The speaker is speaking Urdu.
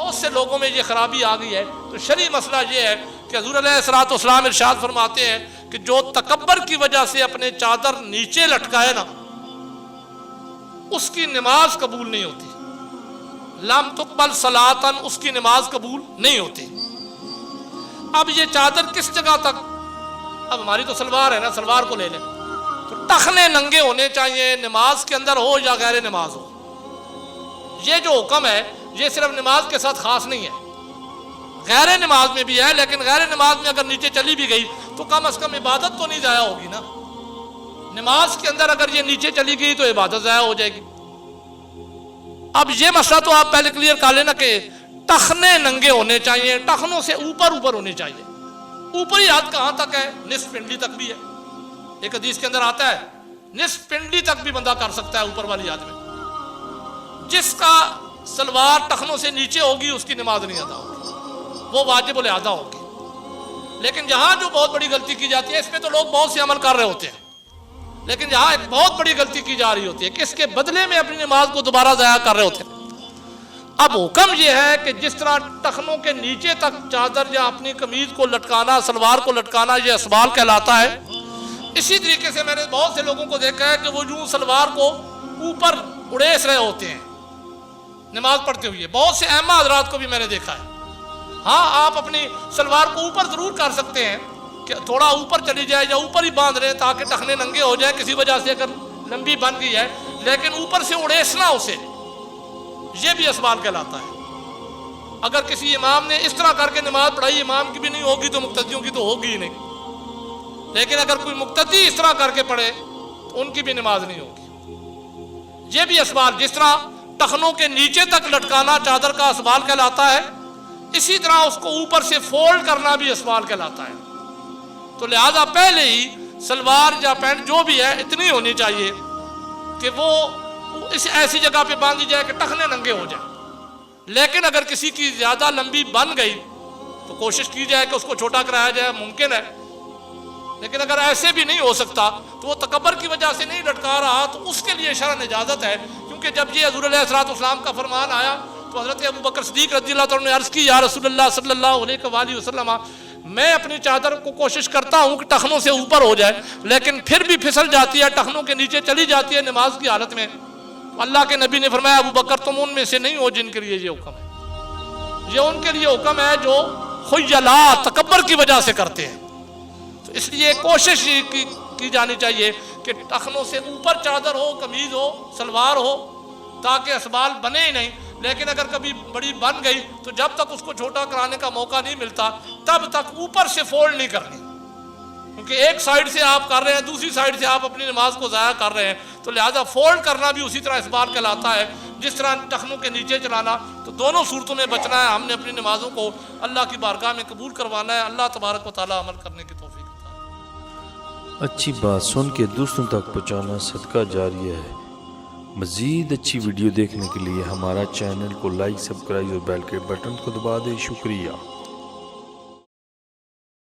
بہت سے لوگوں میں یہ خرابی آ گئی ہے۔ تو شرعی مسئلہ یہ ہے کہ حضور علیہ الصلوۃ والسلام ارشاد فرماتے ہیں کہ جو تکبر کی وجہ سے اپنے چادر نیچے لٹکائے نا، اس کی نماز قبول نہیں ہوتی، لم تقبل صلاۃً، اس کی نماز قبول نہیں ہوتی۔ اب یہ چادر کس جگہ تک، اب ہماری تو سلوار ہے نا، سلوار کو لے لیں تو ٹخنے ننگے ہونے چاہیے، نماز کے اندر ہو یا غیر نماز ہو۔ یہ جو حکم ہے یہ صرف نماز کے ساتھ خاص نہیں ہے، غیر نماز میں بھی ہے، لیکن غیر نماز میں اگر نیچے چلی بھی گئی تو کم از کم عبادت تو نہیں ضائع ہوگی نا۔ نماز کے اندر اگر یہ نیچے چلی گئی تو عبادت ضائع ہو جائے گی۔ اب یہ مسئلہ تو آپ پہلے کلیئر کر لینا کہ ٹخنے ننگے ہونے چاہیے، ٹخنوں سے اوپر ہونے چاہیے۔ اوپری ہاتھ کہاں تک ہے؟ نصف پنڈلی تک بھی ہے۔ ایک حدیث کے اندر آتا ہے نصف پنڈلی تک بھی بندہ کر سکتا ہے اوپر والی ہاتھ میں۔ جس کا سلوار ٹخنوں سے نیچے ہوگی اس کی نماز نہیں ادا ہوگی، وہ واجب الادا ہوگی۔ لیکن یہاں جو بہت بڑی غلطی کی جاتی ہے، اس میں تو لوگ بہت سے عمل کر رہے ہوتے ہیں، لیکن یہاں ایک بہت بڑی غلطی کی جا رہی ہوتی ہے کہ اس کے بدلے میں اپنی نماز کو دوبارہ ضائع کر رہے ہوتے ہیں۔ اب حکم یہ ہے کہ جس طرح ٹخنوں کے نیچے تک چادر یا اپنی قمیض کو لٹکانا، سلوار کو لٹکانا، یہ اسبال کہلاتا ہے۔ اسی طریقے سے میں نے بہت سے لوگوں کو دیکھا ہے کہ وہ یوں سلوار کو اوپر اڑیس رہے ہوتے ہیں نماز پڑھتے ہوئے۔ بہت سے ائمہ حضرات کو بھی میں نے دیکھا ہے۔ ہاں، آپ اپنی سلوار کو اوپر ضرور کر سکتے ہیں کہ تھوڑا اوپر چلی جائے یا اوپر ہی باندھ رہے ہیں تاکہ ٹخنے ننگے ہو جائیں کسی وجہ سے، اگر لمبی بن گئی ہے، لیکن اوپر سے اڑیسنا اسے، یہ بھی اسبال کہلاتا ہے۔ اگر کسی امام نے اس طرح کر کے نماز پڑھائی، امام کی بھی نہیں ہوگی تو مقتدیوں کی تو ہوگی ہی نہیں، لیکن اگر کوئی مقتدی اس طرح کر کے پڑھے تو ان کی بھی نماز نہیں ہوگی۔ یہ بھی اسبال، جس طرح ٹخنوں کے نیچے تک لٹکانا چادر کا اسبال کہلاتا ہے، اسی طرح اس کو اوپر سے فولڈ کرنا بھی اسبال کہلاتا ہے۔ تو لہذا پہلے ہی سلوار یا پینٹ جو بھی ہے اتنی ہونی چاہیے کہ وہ اس ایسی جگہ پہ باندھی جائے کہ ٹخنے ننگے ہو جائیں۔ لیکن اگر کسی کی زیادہ لمبی بن گئی تو کوشش کی جائے کہ اس کو چھوٹا کرایا جائے، ممکن ہے۔ لیکن اگر ایسے بھی نہیں ہو سکتا تو وہ تکبر کی وجہ سے نہیں لٹکا رہا تو اس کے لیے شرعاً اجازت ہے، کیونکہ جب یہ حضور علیہ الصلوۃ والسلام کا فرمان آیا تو حضرت ابو بکر صدیق رضی اللہ تعالیٰ نے عرض کی، یا رسول اللہ صلی اللہ علیہ وآلہ وسلم، میں اپنی چادر کو کوشش کرتا ہوں کہ ٹخنوں سے اوپر ہو جائے، لیکن پھر بھی پھسل جاتی ہے، ٹخنوں کے نیچے چلی جاتی ہے نماز کی حالت میں۔ اللہ کے نبی نے فرمایا، ابو بکر تم ان میں سے نہیں ہو جن کے لیے یہ حکم ہے، یہ ان کے لیے حکم ہے جو خیلا، تکبر کی وجہ سے کرتے ہیں۔ تو اس لیے کوشش کی جانی چاہیے کہ ٹخنوں سے اوپر چادر ہو، قمیض ہو، سلوار ہو، تاکہ اسبال بنے ہی نہیں۔ لیکن اگر کبھی بڑی بن گئی تو جب تک اس کو چھوٹا کرانے کا موقع نہیں ملتا تب تک اوپر سے فولڈ نہیں کرنی، کیونکہ ایک سائیڈ سے آپ کر رہے ہیں، دوسری سائیڈ سے آپ اپنی نماز کو ضائع کر رہے ہیں، تو لہذا فولڈ کرنا بھی اسی طرح اسبال کہلاتا ہے، جس طرح ٹخنوں کے نیچے چلانا۔ تو دونوں صورتوں میں بچنا ہے، ہم نے اپنی نمازوں کو اللہ کی بارگاہ میں قبول کروانا ہے۔ اللہ تبارک و تعالی عمل کرنے کی توفیق عطا کرے۔ اچھی بات سن کے دوسروں تک پہنچانا صدقہ جاریہ ہے۔ مزید اچھی ویڈیو دیکھنے کے لیے ہمارا چینل کو لائک، سبسکرائب اور بیل کے بٹن کو دبا دیں۔ شکریہ۔